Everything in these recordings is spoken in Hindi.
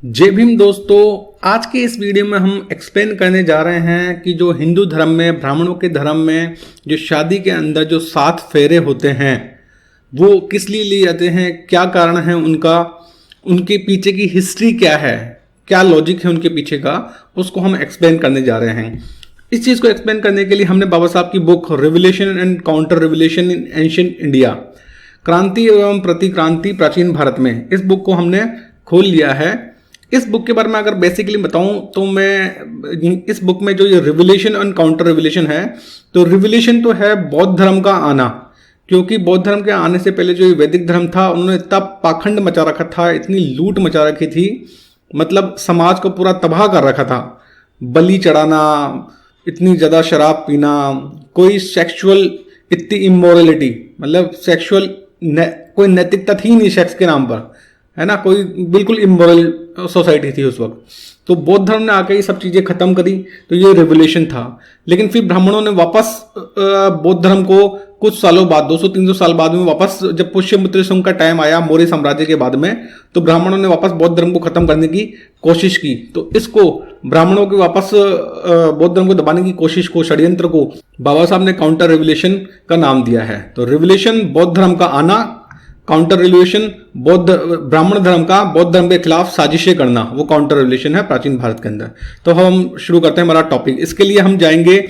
जय भीम दोस्तों। आज के इस वीडियो में हम एक्सप्लेन करने जा रहे हैं कि जो हिंदू धर्म में, ब्राह्मणों के धर्म में जो शादी के अंदर जो 7 फेरे होते हैं वो किस लिए लिए जाते हैं, क्या कारण है उनका, उनके पीछे की हिस्ट्री क्या है, क्या लॉजिक है उनके पीछे का, उसको हम एक्सप्लेन करने जा रहे हैं। इस चीज़ को एक्सप्लेन करने के लिए हमने बाबा साहब की book revolution and counter revolution in ancient India, क्रांति एवं प्रतिक्रांति प्राचीन भारत में, इस बुक को हमने खोल लिया है। इस बुक के बारे में अगर बेसिकली बताऊं तो मैं इस बुक में जो ये रिवोल्यूशन एंड काउंटर रिवोल्यूशन है, तो रिवोल्यूशन तो है बौद्ध धर्म का आना, क्योंकि बौद्ध धर्म के आने से पहले जो ये वैदिक धर्म था उन्होंने इतना पाखंड मचा रखा था, इतनी लूट मचा रखी थी, मतलब समाज को पूरा तबाह कर रखा था। बलि चढ़ाना, इतनी ज़्यादा शराब पीना, कोई सेक्सुअल इतनी इमोरलिटी, मतलब सेक्सुअल कोई नैतिकता थी नहीं सेक्स के नाम पर, है ना, कोई बिल्कुल इमोरल सोसाइटी थी उस वक्त। तो बौद्ध धर्म ने आकर ये सब चीज़ें खत्म करी, तो ये रिवोल्यूशन था। लेकिन फिर ब्राह्मणों ने वापस बौद्ध धर्म को कुछ सालों बाद, 200-300 साल बाद में वापस, जब पुष्यमित्र शुंग का टाइम आया मौर्य साम्राज्य के बाद में, तो ब्राह्मणों ने वापस बौद्ध धर्म को खत्म करने की कोशिश की। तो इसको ब्राह्मणों के वापस बौद्ध धर्म को दबाने की कोशिश को, षड्यंत्र को बाबा साहब ने काउंटर रिवोल्यूशन का नाम दिया है। तो रिवोल्यूशन बौद्ध धर्म का आना, काउंटर रिवोल्यूशन बौद्ध ब्राह्मण धर्म का बौद्ध धर्म के खिलाफ साजिशें करना, वो काउंटर रिवोल्यूशन है प्राचीन भारत के अंदर। तो हम शुरू करते हैं हमारा टॉपिक। इसके लिए हम जाएंगे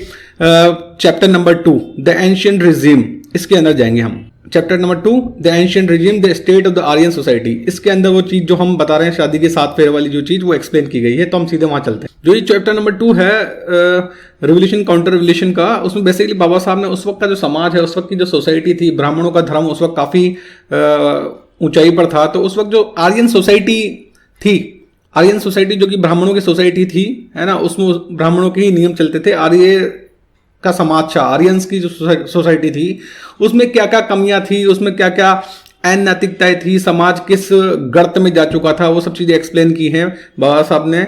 chapter number 2 the ancient regime, इसके अंदर जाएंगे हम। Chapter number 2 the ancient regime the state of the Aryan society. इसके अंदर वो चीज जो हम बता रहे हैं, शादी के 7 फेरे वाली जो चीज, वो एक्सप्लेन की गई है। तो हम सीधे वहां चलते हैं। जो ये चैप्टर नंबर 2 है रिवोल्यूशन काउंटर रिवोल्यूशन का, उसमें बेसिकली बाबा साहब ने उस वक्त का जो समाज है, उस वक्त की जो सोसाइटी थी, ब्राह्मणों का धर्म उस वक्त काफी ऊंचाई पर था। तो उस वक्त जो आर्यन सोसाइटी थी, आर्यन सोसाइटी जो कि ब्राह्मणों की सोसाइटी थी, है ना, उसमें ब्राह्मणों के ही नियम चलते थे। आर्य का समाज था, आर्यंस की जो सोसाइटी थी, उसमें क्या क्या कमियां थी, उसमें क्या क्या अनैतिकताएं थी, समाज किस गर्त में जा चुका था, वो सब चीजें एक्सप्लेन की हैं बाबा साहब ने।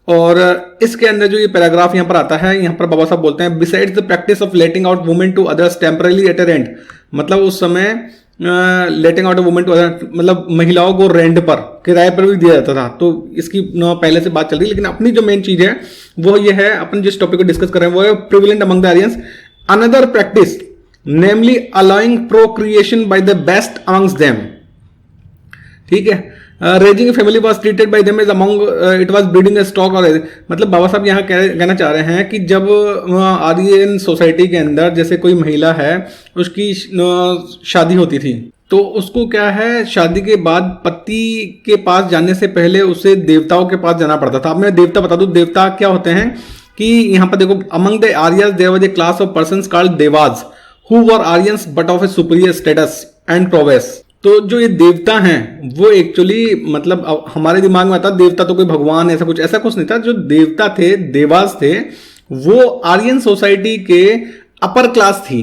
और इसके अंदर जो ये पैराग्राफ यहाँ पर आता है, यहाँ पर बाबा साहब बोलते हैं, besides the practice of letting out women to others temporary at a rent, मतलब उस समय letting out women to other, मतलब महिलाओं को रेंट पर, किराए पर भी दिया जाता था। तो इसकी पहले से बात चल रही है, लेकिन अपनी जो मेन चीज है वो ये है, अपन जिस टॉपिक को डिस्कस कर रहे हैं वो है prevalent among the Aryans another practice, namely allowing procreation by the best amongst them. ठीक है, raising family was treated by them as among it was breeding a stock. और मतलब बाबा साहब यहाँ कहना चाह रहे हैं कि जब आर्यन सोसाइटी के अंदर जैसे कोई महिला है, उसकी शादी होती थी, तो उसको क्या है, शादी के बाद पति के पास जाने से पहले उसे देवताओं के पास जाना पड़ता था। अब मैं देवता बता दूं, देवता क्या होते हैं कि यहाँ पर देखो, among the Aryans there was a class of persons called Devas who were Aryans but of a superior status and prowess. तो जो ये देवता हैं वो एक्चुअली, मतलब हमारे दिमाग में आता है देवता तो कोई भगवान, ऐसा कुछ नहीं था। जो देवता थे, देवास थे, वो आर्यन सोसाइटी के अपर क्लास थी,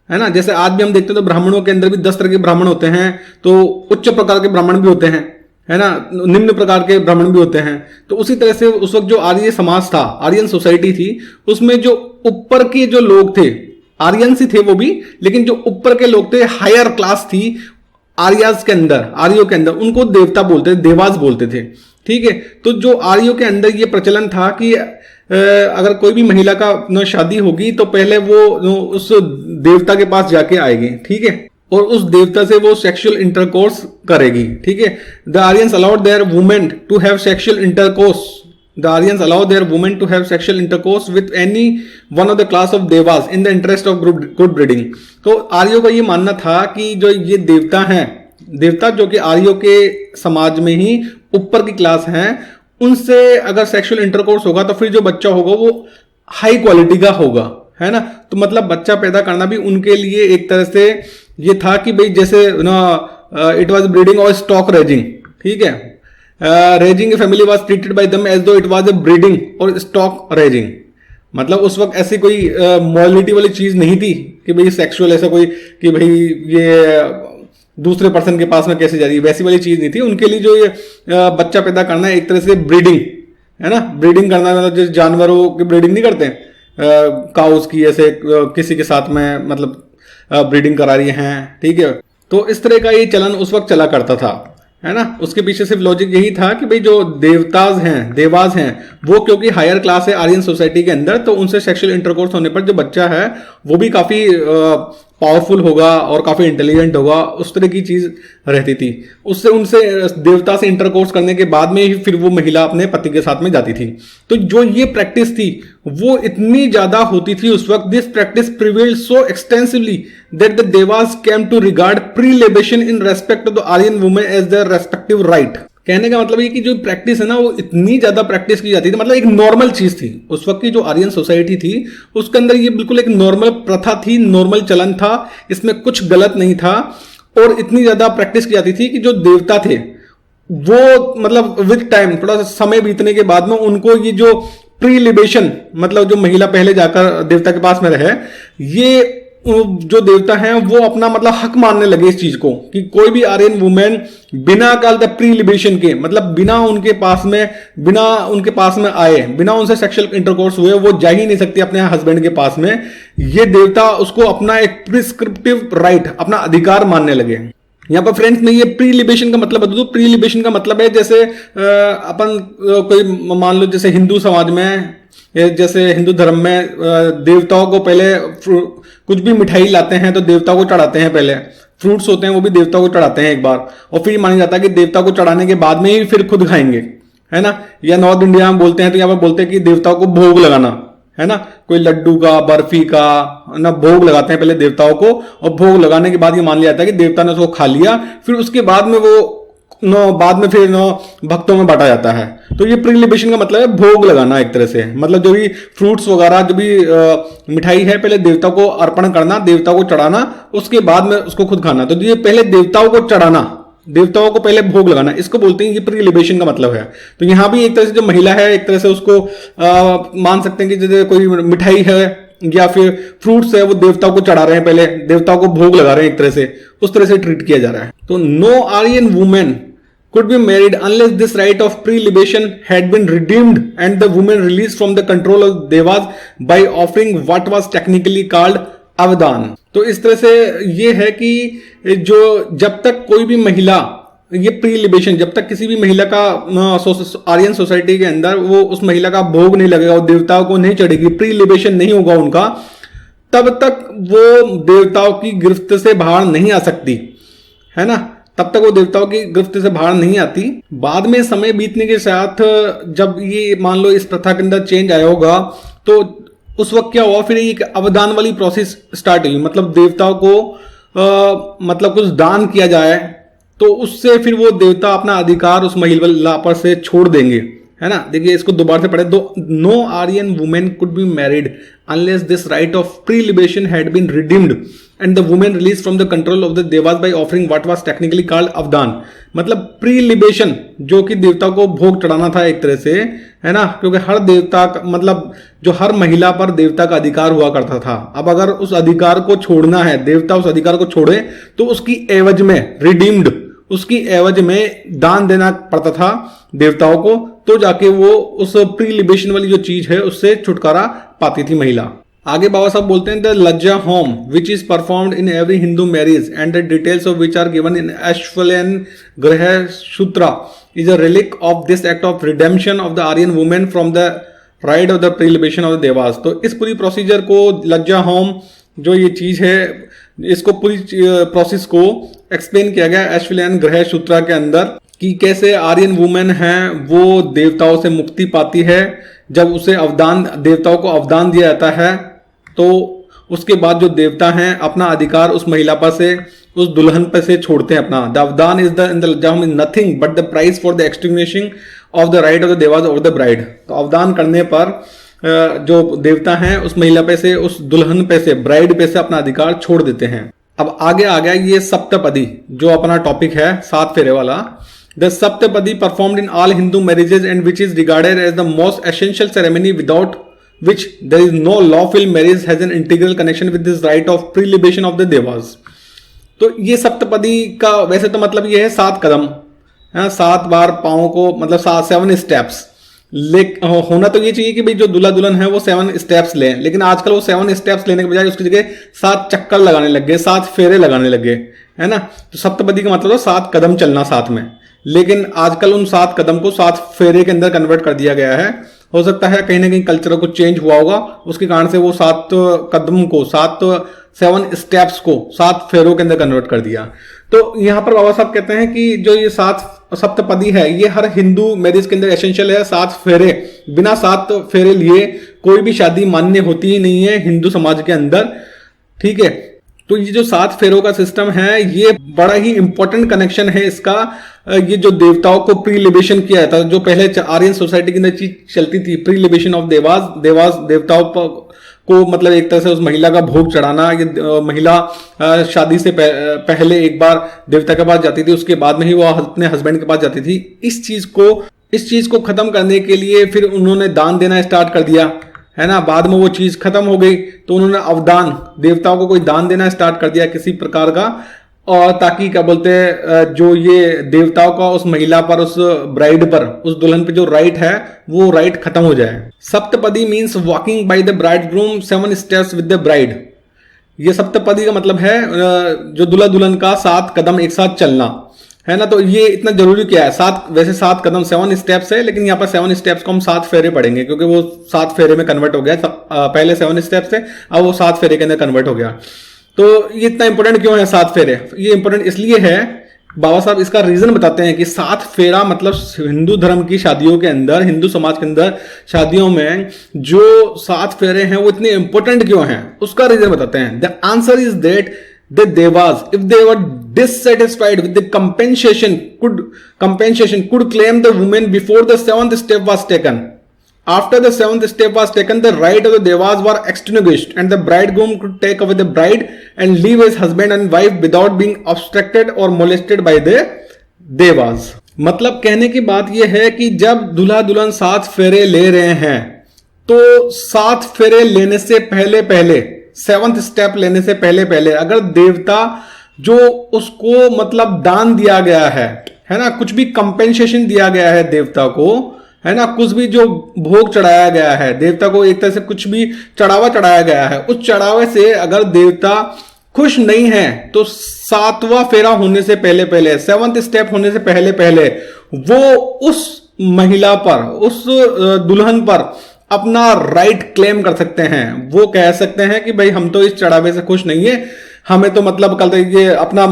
है ना। जैसे आज भी हम देखते हैं तो ब्राह्मणों के अंदर भी 10 तरह के ब्राह्मण होते हैं, तो उच्च प्रकार के ब्राह्मण भी होते हैं, है ना, निम्न प्रकार के ब्राह्मण भी होते हैं। तो उसी तरह से उस वक्त जो आर्य समाज था, आर्यन सोसाइटी थी, उसमें जो ऊपर के जो लोग थे, आर्यन ही थे वो भी, लेकिन जो ऊपर के लोग थे, हायर क्लास थी आर्याज के अंदर, आर्यों के अंदर, उनको देवता बोलते थे, देवास बोलते थे। ठीक है, तो जो आर्यों के अंदर ये प्रचलन था कि अगर कोई भी महिला का शादी होगी तो पहले वो उस देवता के पास जाके आएगी, ठीक है, और उस देवता से वो सेक्सुअल इंटरकोर्स करेगी। ठीक है, the Aryans allowed their women to have sexual intercourse, the Aryans allow their women to have sexual intercourse with any one of the class of devas in the interest of good breeding। तो आर्यों का ये मानना था कि जो ये देवता हैं, देवता जो कि आर्यों के समाज में ही ऊपर की क्लास हैं, उनसे अगर सेक्सुअल इंटरकोर्स होगा तो फिर जो बच्चा होगा वो हाई क्वालिटी का होगा, है ना। तो मतलब बच्चा पैदा करना भी उनके लिए एक तरह से ये था कि भाई जैसे इट वॉज ब्रीडिंग और स्टॉक रेजिंग। ठीक है, raising family was treated by them as though it was a breeding और स्टॉक रेजिंग। मतलब उस वक्त ऐसी कोई मॉरलिटी वाली चीज नहीं थी कि भाई सेक्सुअल ऐसा कोई कि भाई ये दूसरे पर्सन के पास में कैसे जा रही है, वैसी वाली चीज नहीं थी। उनके लिए जो ये बच्चा पैदा करना है एक तरह से ब्रीडिंग, है ना, ब्रीडिंग करना, मतलब जैसे जानवरों की ब्रीडिंग नहीं करते, काउस की ऐसे किसी के साथ में मतलब ब्रीडिंग करा रही हैं। ठीक है, तो इस तरह का ये चलन उस वक्त चला करता था। है ना। उसके पीछे सिर्फ लॉजिक यही था कि भाई जो देवास हैं वो क्योंकि हायर क्लास है आर्यन सोसाइटी के अंदर, तो उनसे सेक्सुअल इंटरकोर्स होने पर जो बच्चा है वो भी काफी पावरफुल होगा और काफी इंटेलिजेंट होगा, उस तरह की चीज रहती थी। उससे उनसे देवता से इंटरकोर्स करने के बाद में ही फिर वो महिला अपने पति के साथ में जाती थी। तो जो ये प्रैक्टिस थी वो इतनी ज्यादा होती थी उस वक्त, this practice prevailed so extensively that the devas came to regard prelibation in respect of the Aryan women as their respective right. कहने का मतलब ये कि जो प्रैक्टिस है ना वो इतनी ज्यादा प्रैक्टिस की जाती थी, मतलब एक नॉर्मल चीज थी उस वक्त की। जो आर्यन सोसाइटी थी उसके अंदर ये बिल्कुल एक नॉर्मल प्रथा थी, नॉर्मल चलन था, इसमें कुछ गलत नहीं था। और इतनी ज्यादा प्रैक्टिस की जाती थी कि जो देवता थे वो मतलब विद टाइम, थोड़ा सा समय बीतने के बाद में उनको ये जो प्री लिबेशन, मतलब जो महिला पहले जाकर देवता के पास में रहे, ये जो देवता हैं वो अपना मतलब हक मानने लगे इस चीज को कि कोई भी आर्यन वुमेन बिना काल द प्री लिबेशन के, मतलब बिना उनके पास में आए, बिना उनसे सेक्सुअल इंटरकोर्स हुए वो जा ही नहीं सकती अपने हस्बैंड के पास में। ये देवता उसको अपना एक प्रिस्क्रिप्टिव राइट, अपना अधिकार मानने लगे। यहां पर फ्रेंड्स मैं ये प्री लिबेशन का मतलब बता दूं। प्री लिबेशन का मतलब है जैसे अपन कोई मान लो जैसे हिंदू समाज में, जैसे हिंदू धर्म में देवताओं को पहले कुछ भी मिठाई लाते हैं तो देवता को चढ़ाते हैं, पहले फ्रूट्स होते हैं वो भी देवता को चढ़ाते हैं एक बार, और फिर माना जाता है कि देवता को चढ़ाने के बाद में ही फिर खुद खाएंगे, है ना। या नॉर्थ इंडिया में बोलते हैं तो यहाँ पर बोलते हैं कि देवताओं को भोग लगाना, है ना, कोई लड्डू का, बर्फी का ना भोग लगाते हैं पहले देवताओं को, और भोग लगाने के बाद ये मान लिया जाता है कि देवता ने उसको खा लिया, फिर उसके बाद में वो बाद में फिर भक्तों में बांटा जाता है। तो ये प्री लिबेशन का मतलब है भोग लगाना एक तरह से, मतलब जो भी फ्रूट्स वगैरह जो भी मिठाई है पहले देवता को अर्पण करना, देवता को चढ़ाना, उसके बाद में उसको खुद खाना। तो ये पहले देवताओं को चढ़ाना, देवताओं को पहले भोग लगाना, इसको बोलते हैं ये प्री लिबेशन का मतलब है। तो यहां भी एक तरह से जो महिला है एक तरह से उसको मान सकते हैं कि जैसे कोई मिठाई है या फिर फ्रूट्स है वो देवताओं को चढ़ा रहे हैं, पहले देवताओं को भोग लगा रहे हैं, एक तरह से उस तरह से ट्रीट किया जा रहा है। तो no Aryan women could be married unless this right of pre-libation had been redeemed and the woman released from the control of devas by offering what was technically called avdan। तो इस तरह से ये है कि जो जब तक कोई भी महिला, ये प्री लिबेशन, जब तक किसी भी महिला का आर्यन सोसाइटी के अंदर वो उस महिला का भोग नहीं लगेगा, वो देवताओं को नहीं चढ़ेगी, प्री लिबेशन नहीं होगा उनका, तब तक वो देवताओं की गिरफ्त से बाहर नहीं आ सकती, है ना। तब तक वो देवताओं की गिरफ्त से बाहर नहीं आती। बाद में समय बीतने के साथ जब ये मान लो इस प्रथा के अंदर चेंज आया होगा तो उस वक्त क्या हुआ, फिर एक अवदान वाली प्रोसेस स्टार्ट हुई, मतलब देवताओं को मतलब कुछ दान किया जाए तो उससे फिर वो देवता अपना अधिकार उस महिला पर से छोड़ देंगे, है ना। देखिए इसको दोबारा से पढ़े, no Aryan women could be married unless this right of prelibation had been redeemed and the women released from the control of the devas by offering what was technically called avadan. मतलब प्री लिबेशन जो कि देवता को भोग चढ़ाना था एक तरह से, है ना, क्योंकि हर देवता मतलब जो हर महिला पर देवता का अधिकार हुआ करता था। अब अगर उस अधिकार को छोड़ना है, देवता उस अधिकार को छोड़े तो उसकी एवज में रिडीम्ड, उसकी एवज में दान देना पड़ता था देवताओं को, तो जाके वो उस प्री लिबेशन वाली जो चीज है उससे छुटकारा पाती थी महिला। आगे बाबा साहब बोलते हैं the laja homa which is performed in every Hindu marriage and the details of which are given in Ashvalayana Grihya Sutra is a relic of this act of redemption of the Aryan women from the right of the prelibation of the devas. तो इस पूरी प्रोसीजर को लज्जा होम जो ये चीज है, इसको पूरी प्रोसेस को एक्सप्लेन किया गया अश्वलेन ग्रह सूत्रा के अंदर कि कैसे आर्यन वुमेन है वो देवताओं से मुक्ति पाती है जब उसे अवदान, देवताओं को अवदान दिया जाता है, तो उसके बाद जो देवता हैं अपना अधिकार उस महिला पर से, उस दुल्हन पर से छोड़ते हैं अपना। द अवदान is the nothing but the price for the extinguishing of the right of the Dewas over the bride. तो अवदान करने पर जो देवता हैं उस महिला पे से, उस दुल्हन पे से, ब्राइड पे से अपना अधिकार छोड़ देते हैं। अब आगे आ गया ये सप्तपदी जो अपना टॉपिक है 7 फेरे वाला। The Saptapadi performed in all Hindu marriages and which is regarded as the most essential ceremony without which there is no lawful marriage has an integral connection with this right of pre-libation of the devas। तो ये सप्तपदी का वैसे तो मतलब ये है 7 कदम, 7 बार पाँव को, मतलब 7 स्टेप्स। होना तो ये चाहिए कि भाई जो दूल्हा दुल्हन है वो 7 स्टेप्स लें, लेकिन आजकल वो 7 स्टेप्स लेने के बजाय उसकी जगह 7 चक्कर लगाने लग गए, 7 फेरे लगाने लग गए, है ना। तो सप्तपदी का मतलब 7 कदम चलना साथ में, लेकिन आजकल उन 7 कदम को 7 फेरे के अंदर कन्वर्ट कर दिया गया है। हो सकता है कहीं ना कहीं कल्चर को चेंज हुआ होगा, उसके कारण से वो 7 कदम को 7 स्टेप्स को 7 फेरों के अंदर कन्वर्ट कर दिया। तो यहाँ पर बाबा साहब कहते हैं कि जो ये 7 सप्तपदी है ये हर हिंदू मैरिज के अंदर एसेंशियल है। 7 फेरे, बिना 7 फेरे लिए कोई भी शादी मान्य होती ही नहीं है हिंदू समाज के अंदर, ठीक है। तो ये जो 7 फेरों का सिस्टम है ये बड़ा ही इंपॉर्टेंट कनेक्शन है इसका। ये जो देवताओं को प्री लिबेशन किया जाता, जो पहले आर्यन सोसाइटी के अंदर चीज चलती थी, प्री लिबेशन ऑफ देवास देवताओं को मतलब एक तरह से उस महिला का भोग चढ़ाना। ये महिला शादी से पहले एक बार देवता के पास जाती थी, उसके बाद में ही वो अपने हस्बैंड के पास जाती थी। इस चीज को खत्म करने के लिए फिर उन्होंने दान देना स्टार्ट कर दिया, है ना। बाद में वो चीज खत्म हो गई तो उन्होंने अवदान, देवताओं को कोई दान देना स्टार्ट कर दिया किसी प्रकार का, और ताकि क्या बोलते हैं जो ये देवताओं का उस महिला पर, उस ब्राइड पर, उस दुल्हन पे जो राइट है वो राइट खत्म हो जाए। Saptapadi means walking by the bride groom 7 steps with the bride. ये सप्तपदी का मतलब है जो दूल्हा दुल्हन का 7 कदम एक साथ चलना, है ना। तो ये इतना जरूरी क्या है, 7 वैसे 7 कदम 7 स्टेप्स है, लेकिन यहाँ पर 7 स्टेप्स को हम 7 फेरे पढ़ेंगे क्योंकि वो 7 फेरे में कन्वर्ट हो गया। पहले 7 स्टेप्स थे, अब वो 7 फेरे के अंदर कन्वर्ट हो गया। तो ये इतना इंपॉर्टेंट क्यों है 7 फेरे? ये इंपॉर्टेंट इसलिए है, बाबा साहब इसका रीजन बताते हैं कि 7 फेरा मतलब हिंदू धर्म की शादियों के अंदर, हिंदू समाज के अंदर शादियों में जो 7 फेरे हैं वो इतने इंपॉर्टेंट क्यों हैं, उसका रीजन बताते हैं। The answer is that the devas, if they were dissatisfied with the compensation could claim the woman before the 7th step was taken. After the 7th step was taken, the right of the devas were extinguished and the bridegroom could take away the bride and leave his husband and wife without being obstructed or molested by the devas. मतलब कहने की बात यह है कि जब दूल्हा दुल्हन 7 फेरे ले रहे हैं तो 7 फेरे लेने से पहले 7th स्टेप लेने से पहले अगर देवता जो उसको मतलब दान दिया गया है ना, कुछ भी कंपेंसेशन दिया गया है देवता को, है ना, कुछ भी जो भोग चढ़ाया गया है देवता को, एक तरह से कुछ भी चढ़ावा चढ़ाया गया है, उस चढ़ावे से अगर देवता खुश नहीं है तो 7वां फेरा होने से पहले 7th स्टेप होने से पहले वो उस महिला पर, उस दुल्हन पर अपना राइट क्लेम कर सकते हैं। वो कह सकते हैं कि भाई हम तो इस चढ़ावे से खुश नहीं है, हमें तो मतलब कल ये अपना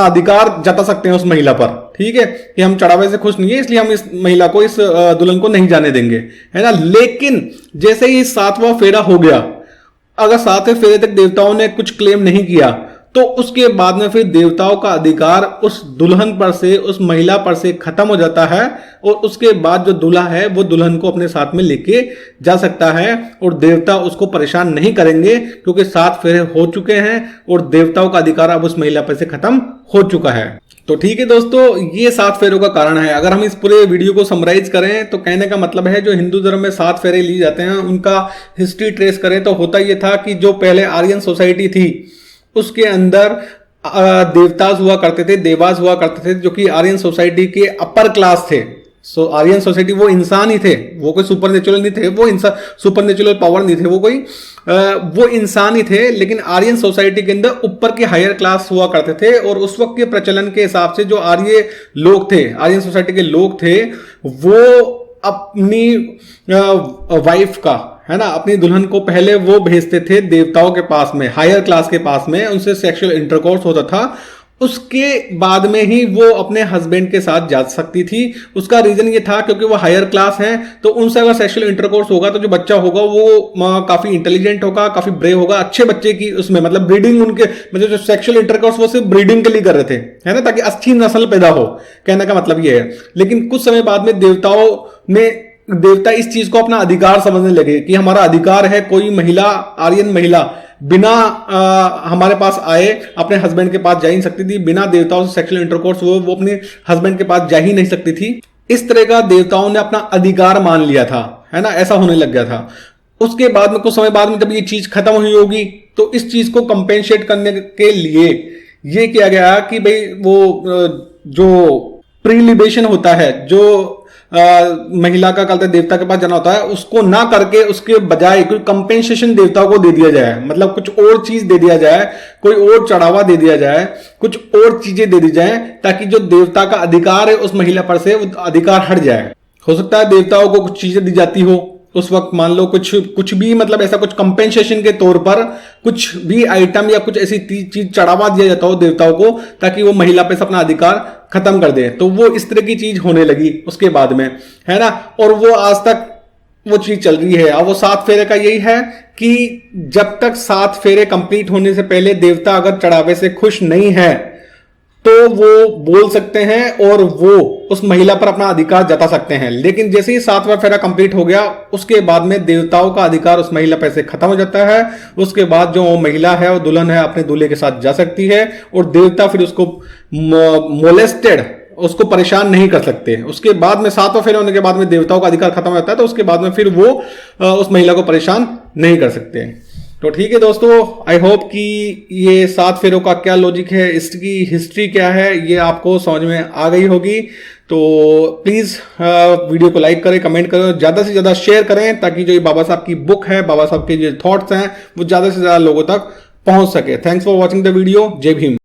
अधिकार जता सकते हैं उस महिला पर, ठीक है, कि हम चढ़ावे से खुश नहीं है इसलिए हम इस महिला को, इस दुल्हन को नहीं जाने देंगे, है ना। लेकिन जैसे ही 7वां फेरा हो गया, अगर 7वें फेरे तक देवताओं ने कुछ क्लेम नहीं किया तो उसके बाद में फिर देवताओं का अधिकार उस दुल्हन पर से, उस महिला पर से खत्म हो जाता है और उसके बाद जो दूल्हा है वो दुल्हन को अपने साथ में लेके जा सकता है और देवता उसको परेशान नहीं करेंगे क्योंकि 7 फेरे हो चुके हैं और देवताओं का अधिकार अब उस महिला पर से खत्म हो चुका है। तो ठीक है दोस्तों, ये 7 फेरों का कारण है। अगर हम इस पूरे वीडियो को समराइज करें तो कहने का मतलब है जो हिंदू धर्म में 7 फेरे लिए जाते हैं उनका हिस्ट्री ट्रेस करें तो होता ये था कि जो पहले आर्यन सोसाइटी थी उसके अंदर देवतास हुआ करते थे, देवास हुआ करते थे, जो कि आर्यन सोसाइटी के अपर क्लास थे। सो आर्यन सोसाइटी वो इंसान ही थे, वो कोई सुपर नेचुरल नहीं थे, वो इंसान सुपर नेचुरल पावर नहीं थे, वो इंसान ही थे। लेकिन आर्यन सोसाइटी के अंदर ऊपर के हायर क्लास हुआ करते थे और उस वक्त के प्रचलन के हिसाब से जो आर्य लोग थे, आर्यन सोसाइटी के लोग थे, वो अपनी वाइफ का, है ना, अपनी दुल्हन को पहले वो भेजते थे देवताओं के पास में, हायर क्लास के पास में, उनसे सेक्सुअल इंटरकोर्स होता था, उसके बाद में ही वो अपने हस्बैंड के साथ जा सकती थी। उसका रीजन ये था क्योंकि वो हायर क्लास हैं तो उनसे अगर सेक्सुअल इंटरकोर्स होगा तो जो बच्चा होगा वो काफी इंटेलिजेंट होगा, काफी ब्रेव होगा, अच्छे बच्चे की उसमें मतलब ब्रीडिंग, उनके मतलब जो सेक्सुअल इंटरकोर्स वो सिर्फ ब्रीडिंग के लिए कर रहे थे, है ना, ताकि अच्छी नस्ल पैदा हो, कहने का मतलब ये है। लेकिन कुछ समय बाद में देवता इस चीज को अपना अधिकार समझने लगे कि हमारा अधिकार है, कोई महिला, आर्यन महिला बिना हमारे पास आए अपने हस्बैंड के पास जा ही नहीं सकती थी, बिना देवताओं से सेक्सुअल इंटरकोर्स वो अपने हस्बैंड के पास जा ही नहीं सकती थी। इस तरह का देवताओं ने अपना अधिकार मान लिया था, है ना, ऐसा होने लग गया था। उसके बाद में कुछ समय बाद में जब ये चीज खत्म हुई होगी तो इस चीज को कंपेंसेट करने के लिए ये किया गया कि भाई वो जो प्रीलिबेशन होता है, जो महिला का कहते देवता के पास जाना होता है, उसको ना करके उसके बजाय कोई कंपेंसेशन देवताओं को दे दिया जाए, मतलब कुछ और चीज दे दिया जाए, कोई और चढ़ावा दे दिया जाए, कुछ और चीजें दे दी जाए, ताकि जो देवता का अधिकार है उस महिला पर से वो अधिकार हट जाए। हो सकता है देवताओं को कुछ चीजें दी जाती हो उस वक्त, मान लो कुछ भी, मतलब ऐसा कुछ कंपेंसेशन के तौर पर कुछ भी आइटम या कुछ ऐसी चीज चढ़ावा दिया जाता हो देवताओं को, ताकि वो महिला पे से अपना अधिकार खत्म कर दे। तो वो इस तरह की चीज होने लगी उसके बाद में, है ना। और वो आज तक वो चीज चल रही है। अब वो 7 फेरे का यही है कि जब तक 7 फेरे कंप्लीट होने से पहले देवता अगर चढ़ावे से खुश नहीं है तो वो बोल सकते हैं और वो उस महिला पर अपना अधिकार जता सकते हैं। लेकिन जैसे ही 7वां फेरा कंप्लीट हो गया उसके बाद में देवताओं का अधिकार उस महिला पर से खत्म हो जाता है। उसके बाद जो महिला है वो दुल्हन है अपने दूल्हे के साथ जा सकती है और देवता फिर उसको मोलेस्टेड, उसको परेशान नहीं कर सकते। उसके बाद में 7वां फेरा होने के बाद में देवताओं का अधिकार खत्म हो जाता है, तो उसके बाद में फिर वो उस महिला को परेशान नहीं कर सकते। तो ठीक है दोस्तों, आई होप कि ये 7 फेरों का क्या लॉजिक है, इसकी हिस्ट्री क्या है, ये आपको समझ में आ गई होगी। तो प्लीज वीडियो को लाइक करें, कमेंट करें, ज्यादा से ज्यादा शेयर करें, ताकि जो ये बाबा साहब की बुक है, बाबा साहब के जो थॉट्स हैं, वो ज्यादा से ज्यादा लोगों तक पहुंच सके। Thanks for watching the video. जय भीम।